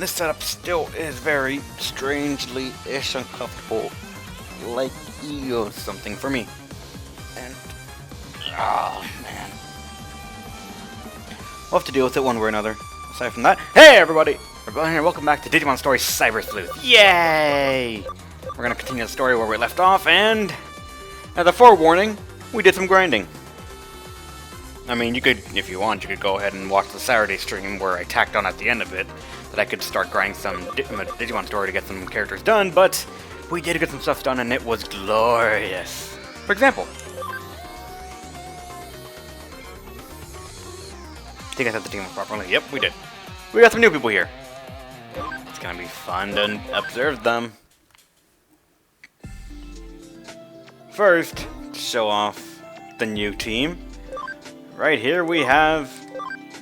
this setup still is very strangely-ish uncomfortable, like EO something for me. And, oh man. We'll have to deal with it one way or another. Aside from that, hey everybody! We're going here, welcome back to Digimon Story Sleuth. Yay! We're gonna continue the story where we left off, and as a forewarning, we did some grinding. I mean, you could, if you want, you could go ahead and watch the Saturday stream where I tacked on at the end of it that I could start grinding some Digimon story to get some characters done, but we did get some stuff done and it was glorious. For example, I think I said the team properly. Yep, we did. We got some new people here. It's gonna be fun to observe them. First, to show off the new team. Right here we have,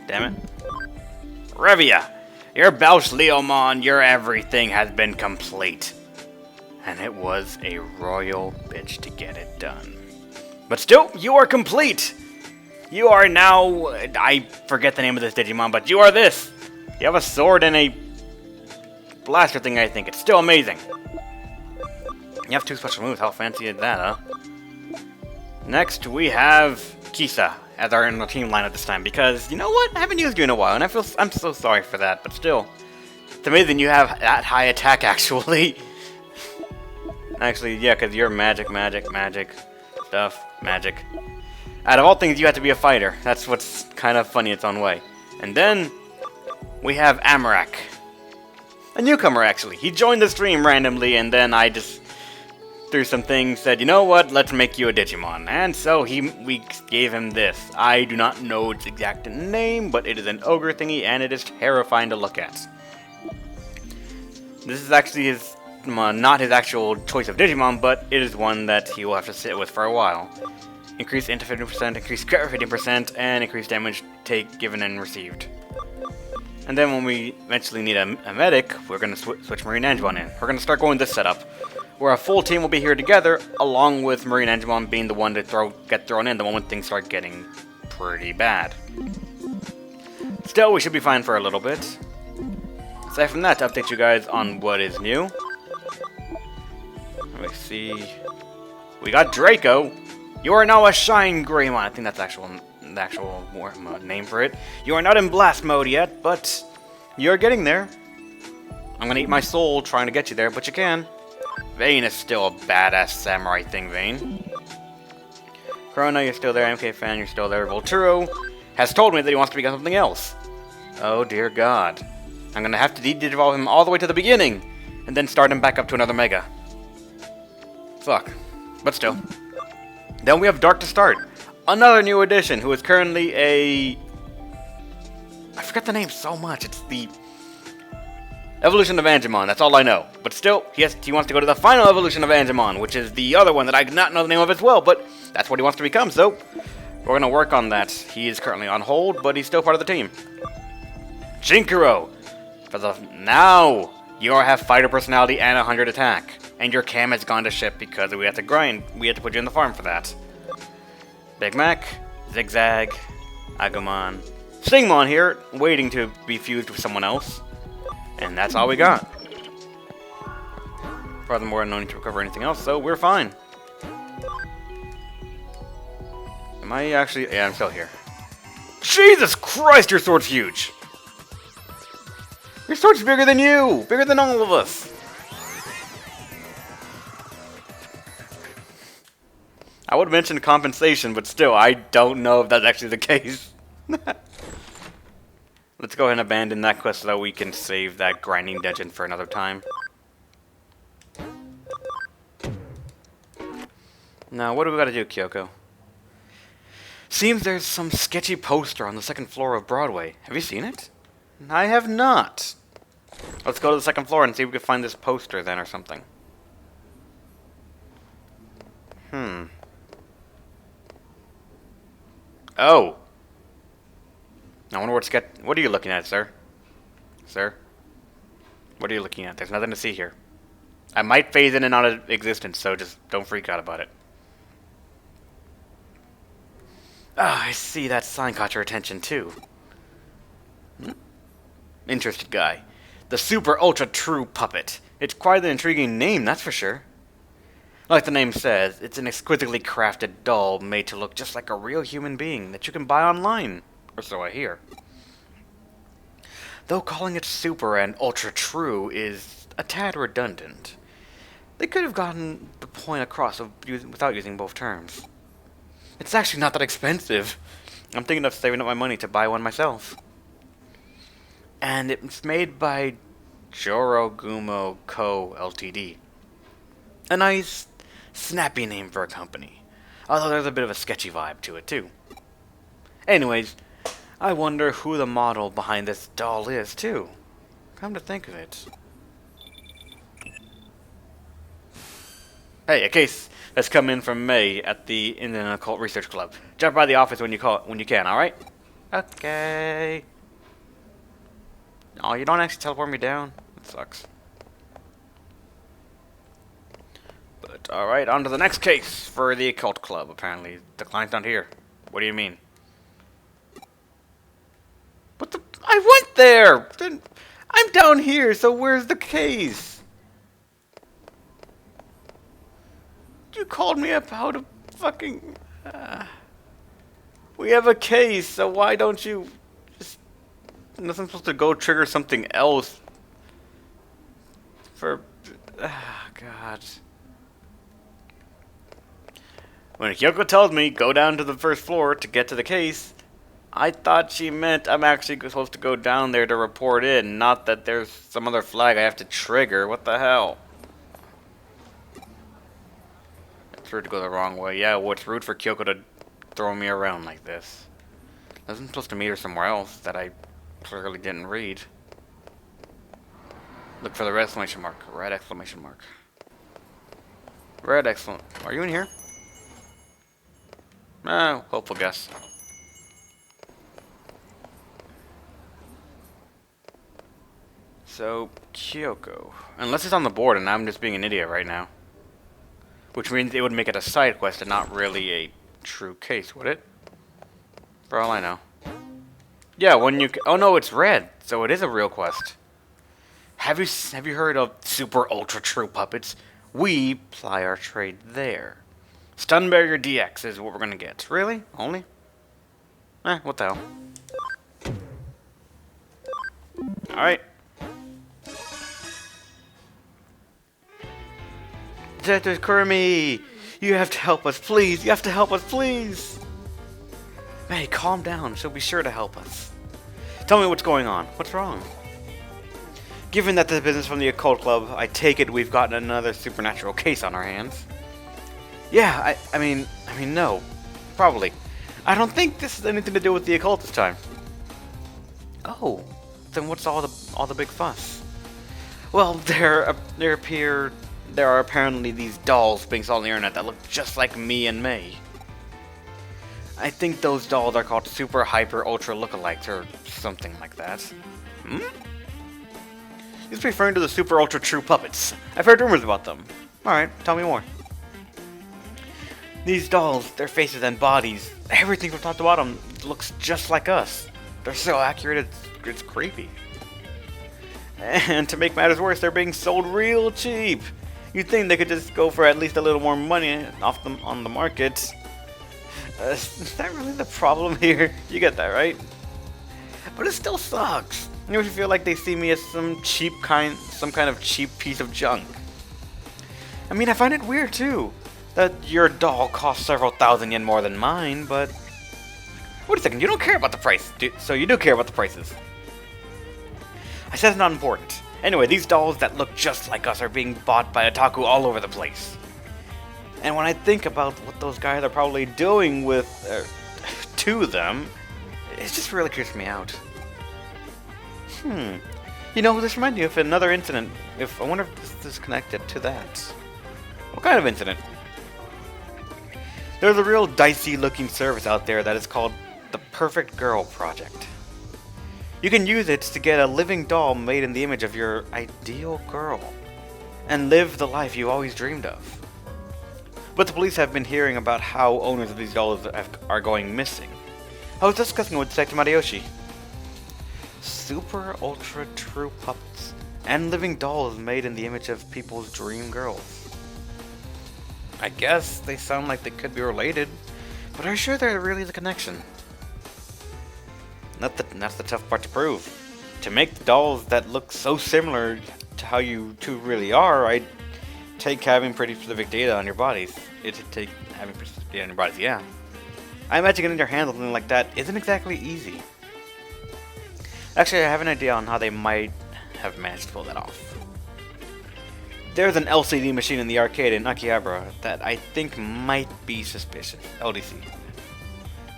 damn it, Revia. Your Belch Leomon, your everything has been complete. And it was a royal bitch to get it done. But still, you are complete. You are now, I forget the name of this Digimon, but you are this. You have a sword and a blaster thing, I think. It's still amazing. You have 2 special moves. How fancy is that, huh? Next, we have Kisa as our in the team lineup this time, because you know what? I haven't used you in a while, and I'm so sorry for that. But still, it's amazing you have that high attack. Actually, yeah, because you're magic stuff, magic. Out of all things, you have to be a fighter. That's what's kind of funny its own way. And then we have Amarak, a newcomer actually. He joined the stream randomly, and then I just through some things, said, you know what, let's make you a Digimon. And so we gave him this. I do not know its exact name, but it is an ogre thingy, and it is terrifying to look at. This is actually his, not his actual choice of Digimon, but it is one that he will have to sit with for a while. Increase int 50%, increase crit 50%, and increase damage take given and received. And then when we eventually need a medic, we're going to switch Marine Angemon in. We're going to start going this setup, where a full team will be here together, along with Marine Angemon being the one to get thrown in the moment things start getting pretty bad. Still, we should be fine for a little bit. Aside from that, to update you guys on what is new. Let me see. We got Draco. You are now a Shine Greymon. I think that's the actual name for it. You are not in blast mode yet, but you're getting there. I'm gonna eat my soul trying to get you there, but you can. Vayne is still a badass samurai thing, Vayne. Corona, you're still there. MK Fan, you're still there. Volturo has told me that he wants to become something else. Oh dear God. I'm gonna have to de-evolve him all the way to the beginning, and then start him back up to another Mega. Fuck. But still. Then we have Dark to Start. Another new addition, who is currently a... I forget the name so much. It's the Evolution of Angemon, that's all I know. But still, he wants to go to the final evolution of Angemon, which is the other one that I do not know the name of as well, but that's what he wants to become, so we're going to work on that. He is currently on hold, but he's still part of the team. Jinkuro! Now, you have fighter personality and 100 attack, and your cam has gone to ship because we had to grind. We had to put you in the farm for that. Big Mac, Zigzag, Agumon, Stingmon here, waiting to be fused with someone else. And that's all we got. Furthermore, no need to recover anything else, so we're fine. Am I actually... Yeah, I'm still here. Jesus Christ, your sword's huge! Your sword's bigger than you! Bigger than all of us! I would have mentioned compensation, but still, I don't know if that's actually the case. Let's go ahead and abandon that quest so that we can save that grinding dungeon for another time. Now, what do we gotta do, Kyoko? Seems there's some sketchy poster on the 2nd floor of Broadway. Have you seen it? I have not. Let's go to the 2nd floor and see if we can find this poster then or something. Oh! I wonder what are you looking at, sir? Sir? What are you looking at? There's nothing to see here. I might phase in and out of existence, so just don't freak out about it. Ah, I see that sign caught your attention, too. Interested guy. The Super Ultra True Puppet. It's quite an intriguing name, that's for sure. Like the name says, it's an exquisitely crafted doll made to look just like a real human being that you can buy online. Or so I hear. Though calling it Super and Ultra True is a tad redundant. They could have gotten the point across without using both terms. It's actually not that expensive. I'm thinking of saving up my money to buy one myself. And it's made by Jorogumo Co. Ltd. A nice, snappy name for a company. Although there's a bit of a sketchy vibe to it, too. Anyways, I wonder who the model behind this doll is, too. Come to think of it. Hey, a case that's come in from May at the Indian Occult Research Club. Drop by the office when you can, alright? Okay. Oh, you don't actually teleport me down? That sucks. But, alright, on to the next case for the Occult Club, apparently. The client's not here. What do you mean? What the? I went there! I'm down here, so where's the case? You called me about a fucking... we have a case, so why don't you just... Nothing's supposed to go trigger something else. For... God. When Kyoko tells me go down to the first floor to get to the case, I thought she meant I'm actually supposed to go down there to report in, not that there's some other flag I have to trigger. What the hell? It's rude to go the wrong way. Yeah, well, it's rude for Kyoko to throw me around like this. I wasn't supposed to meet her somewhere else that I clearly didn't read. Look for the red exclamation mark. Red exclamation mark. Red exclamation. Are you in here? Hopeful guess. So, Kyoko. Unless it's on the board and I'm just being an idiot right now. Which means it would make it a side quest and not really a true case, would it? For all I know. Yeah, when you... Oh no, it's red. So it is a real quest. Have you heard of Super Ultra True Puppets? We ply our trade there. Stun Barrier DX is what we're gonna get. Really? Only? What the hell. Alright. Detective Kurumi! You have to help us, please! You have to help us, please! May, calm down. She'll be sure to help us. Tell me what's going on. What's wrong? Given that the business from the Occult Club, I take it we've gotten another supernatural case on our hands. Yeah, I mean, no. Probably. I don't think this has anything to do with the occult this time. Oh, then what's all the big fuss? Well, there are apparently these dolls being sold on the internet that look just like me and May. I think those dolls are called Super Hyper Ultra Lookalikes or something like that. Hmm? He's referring to the Super Ultra True Puppets. I've heard rumors about them. Alright, tell me more. These dolls, their faces and bodies, everything from top to bottom looks just like us. They're so accurate, it's creepy. And to make matters worse, they're being sold real cheap. You'd think they could just go for at least a little more money off them on the market. Is that really the problem here? You get that, right? But it still sucks. It makes me feel like they see me as some kind of cheap piece of junk. I mean, I find it weird too that your doll costs several thousand yen more than mine, but wait a second, you don't care about the price, so you do care about the prices. I said it's not important. Anyway, these dolls that look just like us are being bought by otaku all over the place. And when I think about what those guys are probably doing with to them, it just really creeps me out. You know, this reminds me of another incident. I wonder if this is connected to that. What kind of incident? There's a real dicey looking service out there that is called the Perfect Girl Project. You can use it to get a living doll made in the image of your ideal girl and live the life you always dreamed of. But the police have been hearing about how owners of these dolls are going missing. I was discussing with Detective Mariyoshi. Super Ultra True Puppets. and living dolls made in the image of people's dream girls. I guess they sound like they could be related, but are you sure they're really the connection? That's the tough part to prove. To make dolls that look so similar to how you two really are, I'd take having pretty specific data on your bodies. It'd take having pretty specific data on your bodies, yeah. I imagine getting your hands on something like that isn't exactly easy. Actually, I have an idea on how they might have managed to pull that off. There's an LCD machine in the arcade in Akihabara that I think might be suspicious. LDC.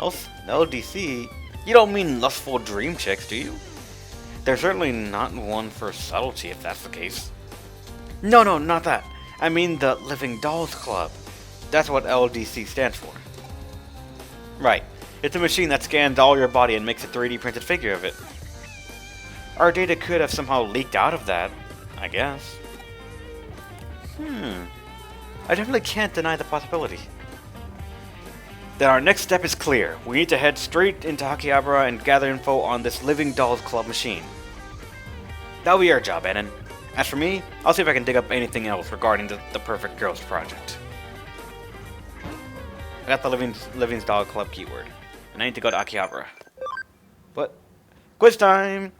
LDC? You don't mean lustful dream chicks, do you? There's certainly not one for subtlety if that's the case. No, not that. I mean the Living Dolls Club. That's what LDC stands for. Right. It's a machine that scans all your body and makes a 3D printed figure of it. Our data could have somehow leaked out of that, I guess. I definitely can't deny the possibility. Then our next step is clear. We need to head straight into Akihabara and gather info on this Living Dolls Club machine. That'll be our job, Enon. As for me, I'll see if I can dig up anything else regarding the Perfect Girls project. I got the Living Dolls Club keyword, and I need to go to Akihabara. What? Quiz time!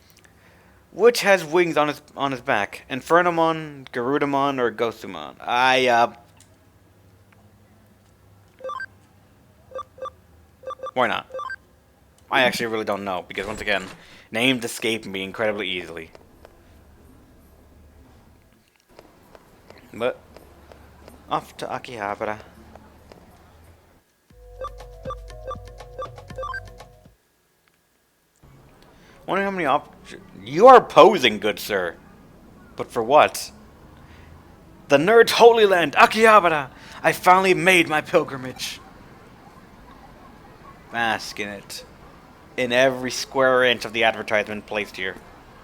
Which has wings on his back? Infernamon, Garudamon, or Ghostumon? Why not? I actually really don't know, because once again, names escape me incredibly easily. But, off to Akihabara. Wonder how many You are posing, good sir. But for what? The Nerd's Holy Land, Akihabara! I finally made my pilgrimage. Bask in it. In every square inch of the advertisement placed here.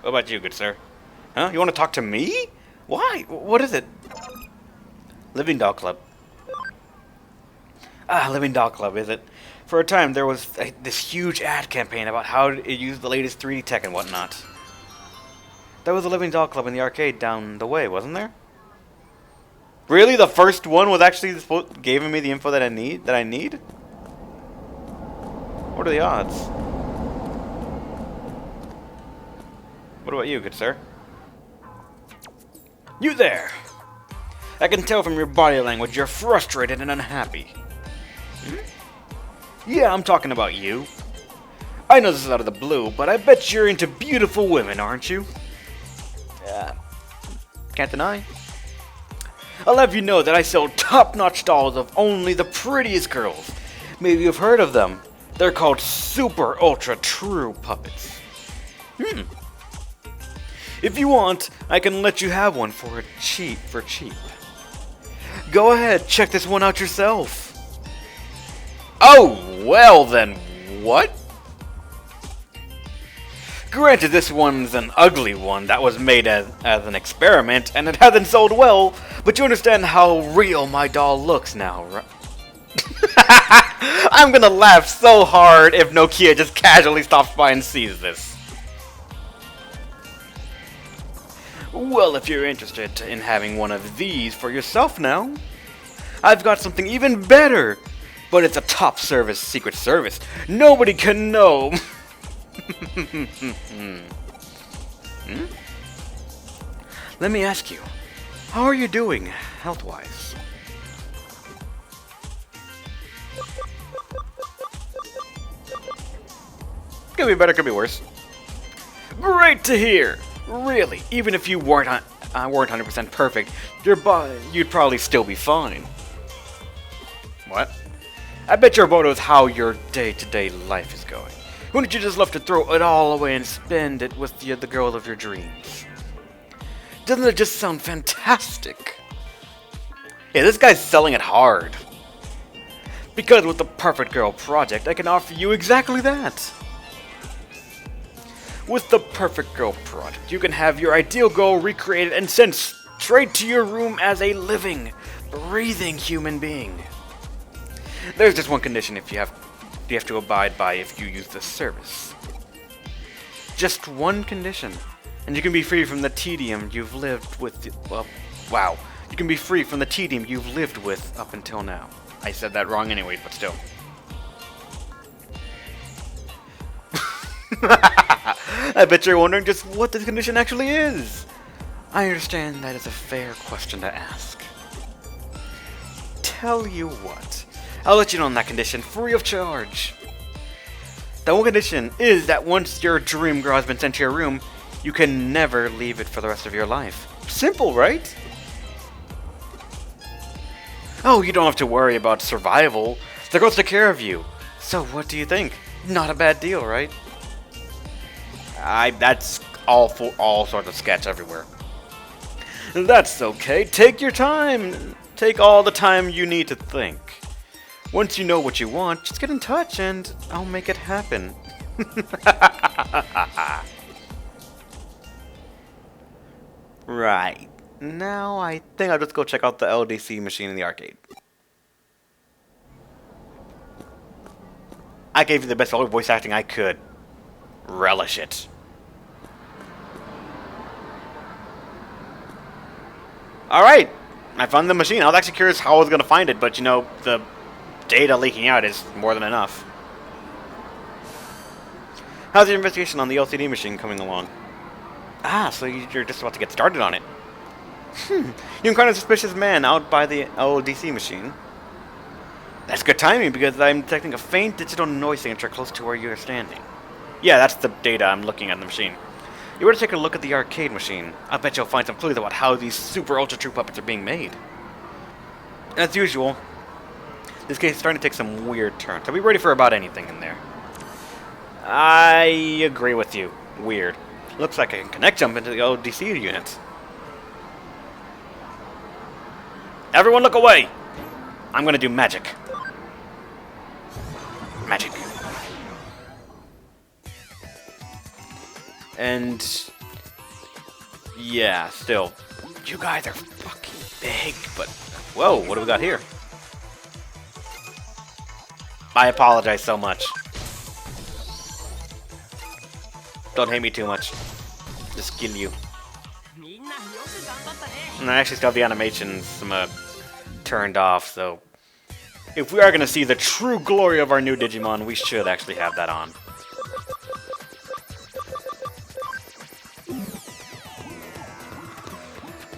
What about you, good sir? Huh? You want to talk to me? Why? What is it? Living Doll Club. Living Doll Club, is it? For a time, there was this huge ad campaign about how it used the latest 3D tech and whatnot. There was a Living Doll Club in the arcade down the way, wasn't there? Really? The first one was actually giving me the info that I need? What are the odds? What about you, good sir? You there! I can tell from your body language you're frustrated and unhappy. Yeah, I'm talking about you. I know this is out of the blue, but I bet you're into beautiful women, aren't you? Can't deny. I'll have you know that I sell top-notch dolls of only the prettiest girls. Maybe you've heard of them. They're called Super Ultra True Puppets. If you want, I can let you have one for cheap. Go ahead, check this one out yourself. Oh, well then, what? Granted, this one's an ugly one that was made as an experiment, and it hasn't sold well, but you understand how real my doll looks now, right? I'm gonna laugh so hard if Nokia just casually stops by and sees this. Well, if you're interested in having one of these for yourself now, I've got something even better. But it's a top service secret service. Nobody can know. Let me ask you, how are you doing health-wise? Could be better, could be worse. Great to hear. Really, even if you weren't 100% perfect, you'd probably still be fine. What? I bet you're bored with how your day-to-day life is going. Wouldn't you just love to throw it all away and spend it with the girl of your dreams? Doesn't it just sound fantastic? Yeah, this guy's selling it hard. Because with the Perfect Girl project, I can offer you exactly that. With the Perfect Girl project, you can have your ideal girl recreated and sent straight to your room as a living, breathing human being. There's just one condition you have to abide by if you use this service. Just one condition. And you can be free from the tedium you've lived with. Well, wow. You can be free from the tedium you've lived with up until now. I said that wrong anyway, but still. I bet you're wondering just what this condition actually is. I understand that is a fair question to ask. Tell you what, I'll let you know on that condition free of charge. That one condition is that once your dream girl has been sent to your room, you can never leave it for the rest of your life. Simple, right? Oh, you don't have to worry about survival. The girls take care of you. So what do you think? Not a bad deal, right? That's all sorts of sketch everywhere. That's okay. Take your time. Take all the time you need to think. Once you know what you want, just get in touch and I'll make it happen. Right. Now I think I'll just go check out the LDC machine in the arcade. I gave you the best voice acting I could. Relish it. Alright, I found the machine. I was actually curious how I was going to find it, but you know, the data leaking out is more than enough. How's your investigation on the LCD machine coming along? Ah, so you're just about to get started on it. You encountered a suspicious man out by the LDC machine. That's good timing because I'm detecting a faint digital noise signature close to where you're standing. Yeah, that's the data I'm looking at in the machine. You were to take a look at the arcade machine. I bet you'll find some clues about how these super ultra true puppets are being made. As usual, this case is starting to take some weird turns. So be ready for about anything in there. I agree with you. Weird. Looks like I can connect jump into the ODC units. Everyone look away! I'm gonna do magic. Magic. And yeah, still, you guys are fucking big, but whoa, what do we got here? I apologize so much. Don't hate me too much. Just kill you. And I actually still have the animations turned off, so if we are going to see the true glory of our new Digimon, we should actually have that on.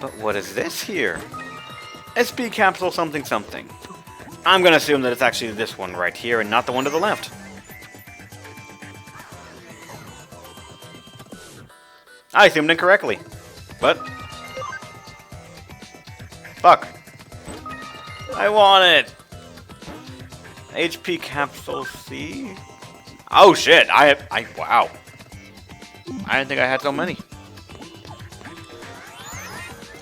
But what is this here? SP capsule something something. I'm going to assume that it's actually this one right here and not the one to the left. I assumed incorrectly. But fuck. I want it. HP capsule C. Oh shit! Wow. I didn't think I had so many.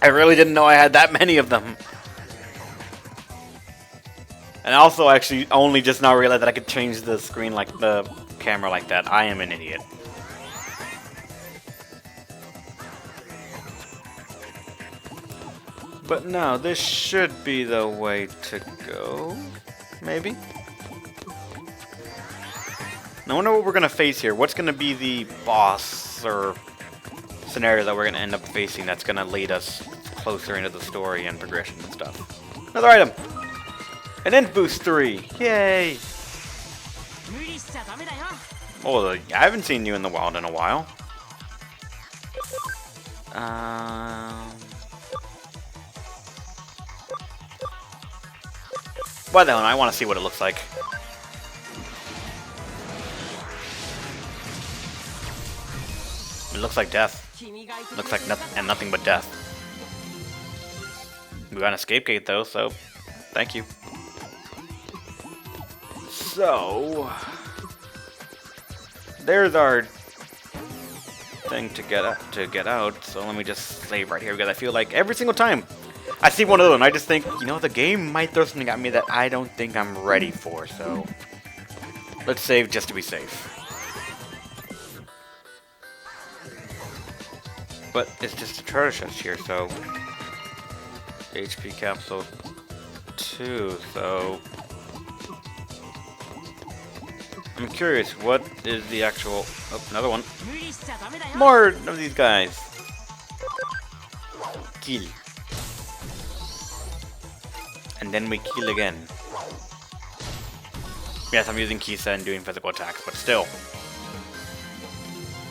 I really didn't know I had that many of them. And also, actually, only just now realized that I could change the screen like the camera like that. I am an idiot. But no, this should be the way to go. Maybe? Now, I wonder what we're going to face here. What's going to be the boss or scenario that we're going to end up facing that's going to lead us closer into the story and progression and stuff. Another item! An Int Boost 3! Yay! Oh, I haven't seen you in the wild in a while. Why the hell? I want to see what it looks like. It looks like death. Looks like nothing but death. We got an escape gate though, so thank you. So there's our thing to get out. So let me just save right here because I feel like every single time I see one of those and I just think, you know, the game might throw something at me that I don't think I'm ready for. So let's save just to be safe. But it's just a treasure chest here, so HP capsule 2, so I'm curious, what is the actual... Oh, another one. More of these guys. Kill. And then we kill again. Yes, I'm using Kisa and doing physical attacks, but still.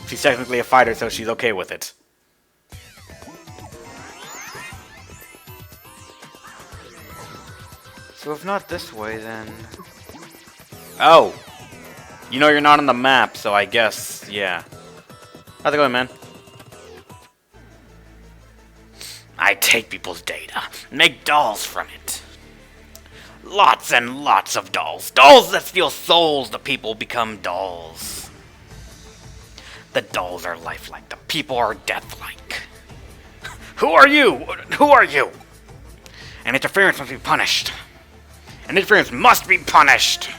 She's technically a fighter, so she's okay with it. So if not this way, then... Oh! You know you're not on the map, so I guess, yeah. How's it going, man? I take people's data and make dolls from it. Lots and lots of dolls. Dolls that steal souls. The people become dolls. The dolls are lifelike. The people are deathlike. Who are you? Who are you? And interference must be punished. And interference must be punished.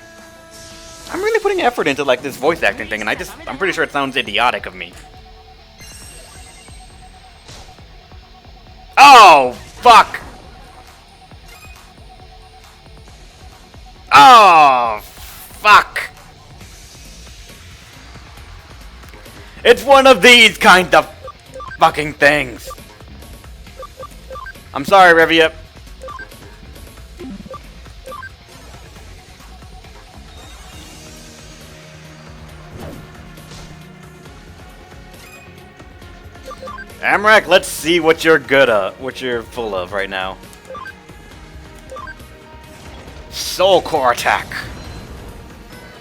I'm really putting effort into like this voice acting thing, and I'm pretty sure it sounds idiotic of me. Oh, fuck. Oh, fuck. It's one of these kind of fucking things. I'm sorry, Revia. Amrak, let's see what you're good at, what you're full of right now. Soul Core attack.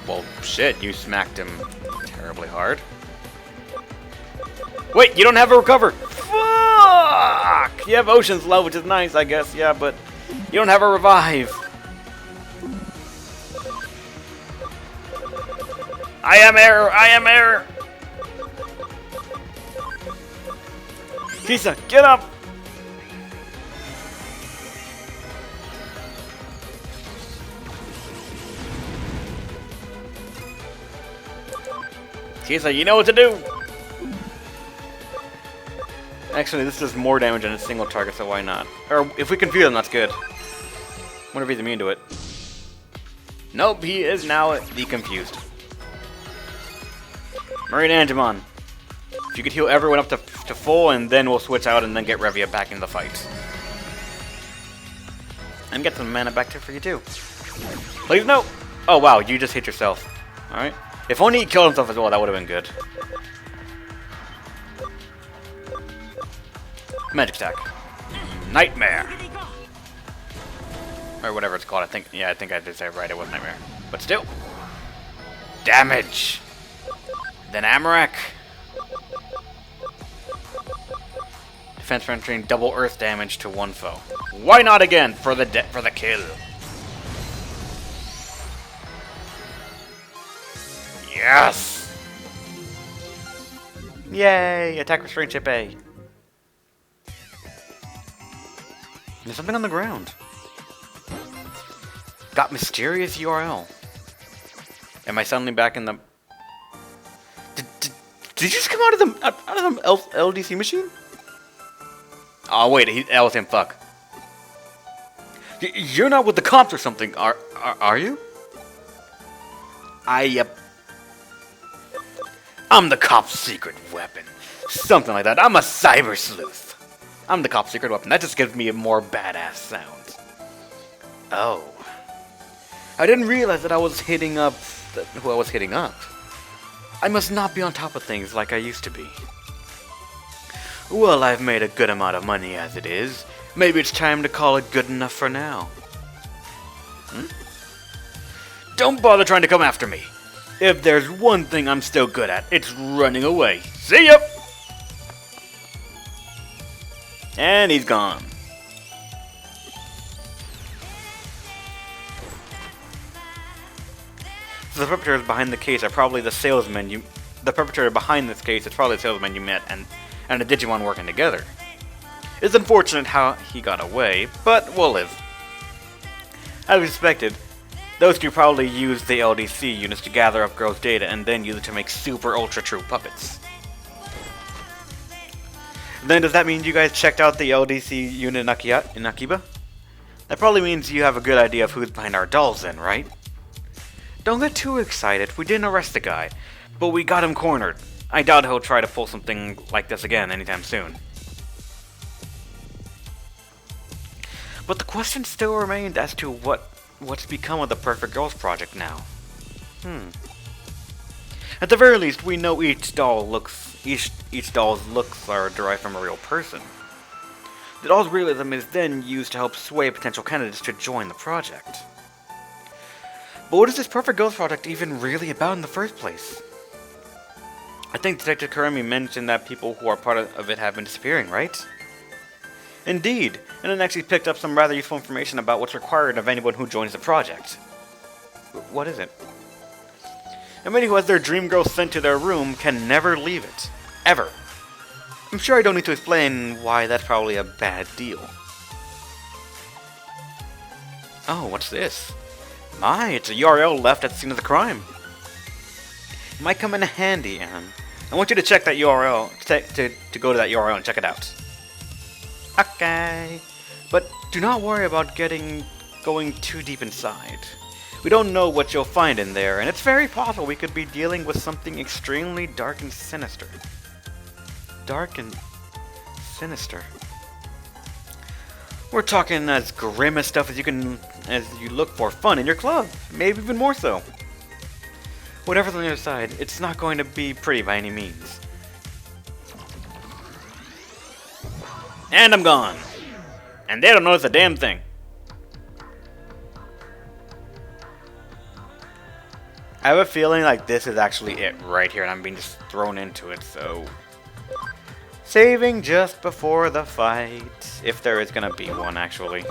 Well, shit, you smacked him terribly hard. Wait, you don't have a recover. Fuck! You have Ocean's Love, which is nice, I guess, yeah, but you don't have a revive. I am air! I am air! Kisa, get up! Kisa, you know what to do! Actually, this does more damage on a single target, so why not? Or, if we confuse him, that's good. Wonder if he's immune to it. Nope, he is now de-confused. Marine Digimon. If you could heal everyone up to full, and then we'll switch out and then get Revia back in the fight. And get some mana back there for you too. Please no! Oh wow, you just hit yourself. Alright. If only he killed himself as well, that would have been good. Magic attack. Nightmare. Or whatever it's called, I think I did say it right, it was Nightmare. But still. Damage. Then Amarak. Defense entering double earth damage to one foe. Why not again for the kill? Yes! Yay! Attack restraint chip A. There's something on the ground. Got mysterious URL. Am I suddenly back in the... Did you just come out of the LDC machine? Oh wait, that was him. Fuck. You're not with the cops or something, are you? I'm the cop's secret weapon. Something like that. I'm a cyber sleuth. I'm the cop's secret weapon. That just gives me a more badass sound. Oh. I didn't realize that I was hitting up who I was hitting up. I must not be on top of things like I used to be. Well, I've made a good amount of money as it is. Maybe it's time to call it good enough for now. Don't bother trying to come after me. If there's one thing I'm still good at, it's running away. See ya! And he's gone. So the perpetrators behind the case are probably the salesman the perpetrator behind this case is probably the salesman you met and the Digimon working together. It's unfortunate how he got away, but we'll live. As expected, those two probably used the LDC units to gather up girls' data and then use it to make super ultra true puppets. Then does that mean you guys checked out the LDC unit in Akiba? That probably means you have a good idea of who's behind our dolls then, right? Don't get too excited. We didn't arrest the guy, but we got him cornered. I doubt he'll try to pull something like this again anytime soon. But the question still remained as to what's become of the Perfect Girls project now. At the very least, we know each doll's looks are derived from a real person. The doll's realism is then used to help sway potential candidates to join the project. But what is this Perfect Girls project even really about in the first place? I think Detective Kurumi mentioned that people who are part of it have been disappearing, right? Indeed, and it actually picked up some rather useful information about what's required of anyone who joins the project. What is it? Anybody who has their dream girl sent to their room can never leave it. Ever. I'm sure I don't need to explain why that's probably a bad deal. Oh, what's this? My, it's a URL left at the scene of the crime. It might come in handy, Anne. I want you to check that URL, to go to that URL and check it out. Okay. But do not worry about going too deep inside. We don't know what you'll find in there, and it's very possible we could be dealing with something extremely dark and sinister. Dark and sinister. We're talking as grim as stuff as you look for fun in your club, maybe even more so. Whatever's on the other side, it's not going to be pretty by any means. And I'm gone. And they don't notice a damn thing. I have a feeling like this is actually it right here, and I'm being just thrown into it, so... Saving just before the fight, if there is gonna be one, actually.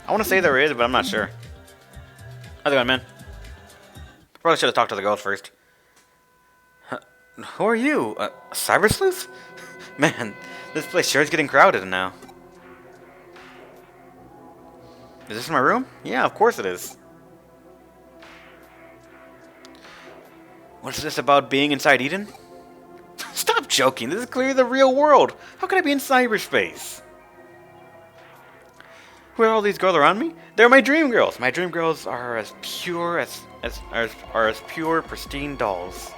I want to say there is, but I'm not sure. How's it going, man? Probably should have talked to the girls first. Who are you? Cyber Sleuth? Man, this place sure is getting crowded now. Is this my room? Yeah, of course it is. What's this about being inside Eden? Stop joking, this is clearly the real world. How could I be in cyberspace? Who are all these girls around me? They're my dream girls. My dream girls are as pure as pure, pristine dolls.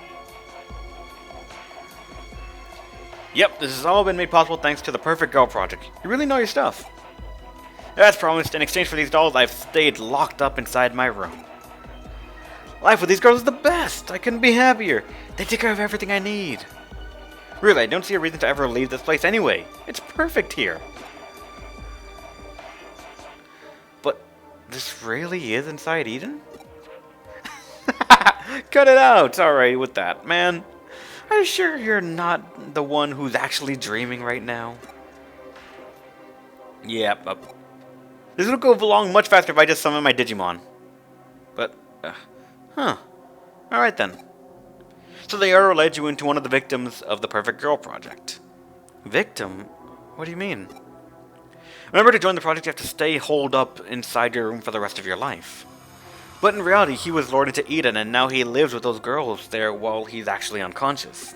Yep, this has all been made possible thanks to the Perfect Girl Project. You really know your stuff. As promised, in exchange for these dolls, I've stayed locked up inside my room. Life with these girls is the best. I couldn't be happier. They take care of everything I need. Really, I don't see a reason to ever leave this place anyway. It's perfect here. But this really is inside Eden? Cut it out! Alright with that, man. Are you sure you're not the one who's actually dreaming right now? Yep. This would go along much faster if I just summoned my Digimon. But, Alright then. So the arrow led you into one of the victims of the Perfect Girl Project. Victim? What do you mean? Remember, to join the project you have to stay holed up inside your room for the rest of your life. But in reality, he was lured into Eden, and now he lives with those girls there while he's actually unconscious.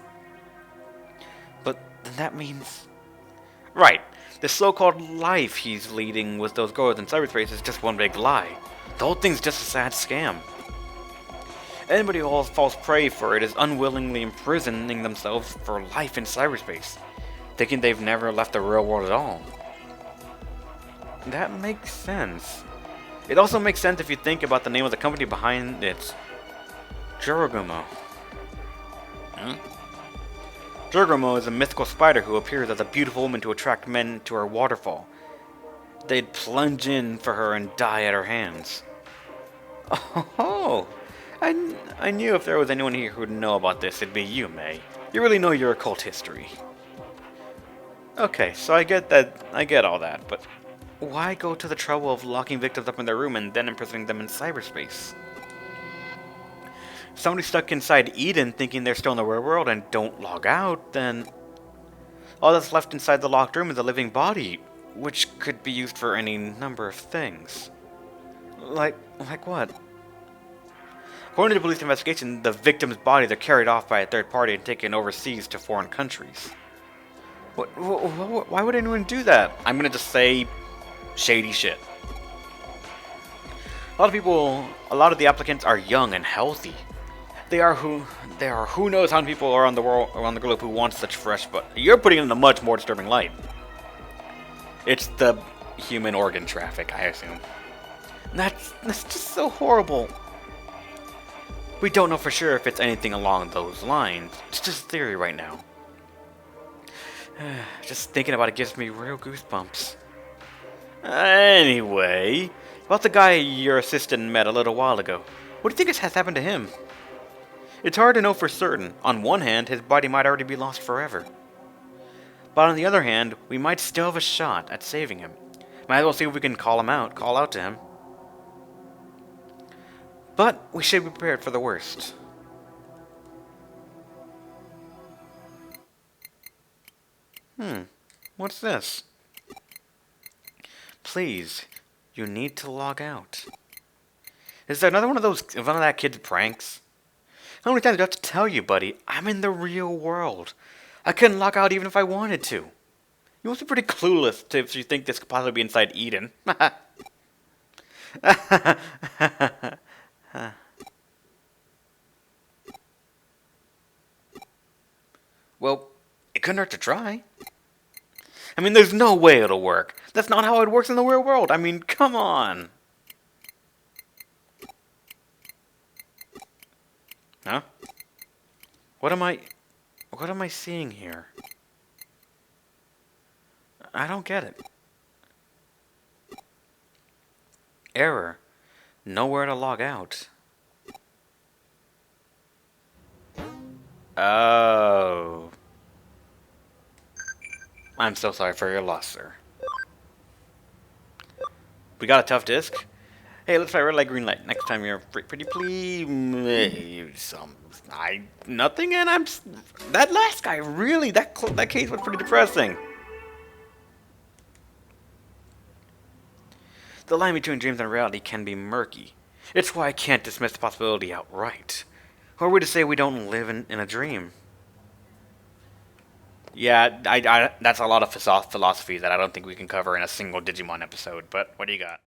But then that means... Right, the so-called life he's leading with those girls in cyberspace is just one big lie. The whole thing's just a sad scam. Anybody who falls prey for it is unwillingly imprisoning themselves for life in cyberspace, thinking they've never left the real world at all. That makes sense. It also makes sense if you think about the name of the company behind it. Jorogumo. Jorogumo is a mythical spider who appears as a beautiful woman to attract men to her waterfall. They'd plunge in for her and die at her hands. Oh, I knew if there was anyone here who would know about this, it'd be you, May. You really know your occult history. Okay, so I get all that, but why go to the trouble of locking victims up in their room and then imprisoning them in cyberspace? If somebody's stuck inside Eden thinking they're still in the real world and don't log out, then all that's left inside the locked room is a living body, which could be used for any number of things. Like what? According to the police investigation, the victim's bodies are carried off by a third party and taken overseas to foreign countries. Why would anyone do that? I'm gonna just say shady shit. A lot of the applicants are young and healthy. There are who knows how many people around the world, around the globe who want such fresh, but you're putting it in a much more disturbing light. It's the human organ traffic, I assume. That's just so horrible. We don't know for sure if it's anything along those lines. It's just a theory right now. Just thinking about it gives me real goosebumps. Anyway, about the guy your assistant met a little while ago. What do you think has happened to him? It's hard to know for certain. On one hand, his body might already be lost forever. But on the other hand, we might still have a shot at saving him. Might as well see if we can call out to him. But we should be prepared for the worst. What's this? Please, you need to log out. Is there another one of that kid's pranks? How many times do I have to tell you, buddy? I'm in the real world. I couldn't log out even if I wanted to. You must be pretty clueless if you think this could possibly be inside Eden. Well, it couldn't hurt to try. I mean, there's no way it'll work. That's not how it works in the real world. I mean, come on. Huh? What am I seeing here? I don't get it. Error. Nowhere to log out. Oh. I'm so sorry for your loss, sir. We got a tough disc? Hey, let's try red light, green light. Next time you're pretty please. Nothing, and that last guy really. That case was pretty depressing. The line between dreams and reality can be murky. It's why I can't dismiss the possibility outright. Who are we to say we don't live in a dream? Yeah, that's a lot of philosophy that I don't think we can cover in a single Digimon episode. But what do you got?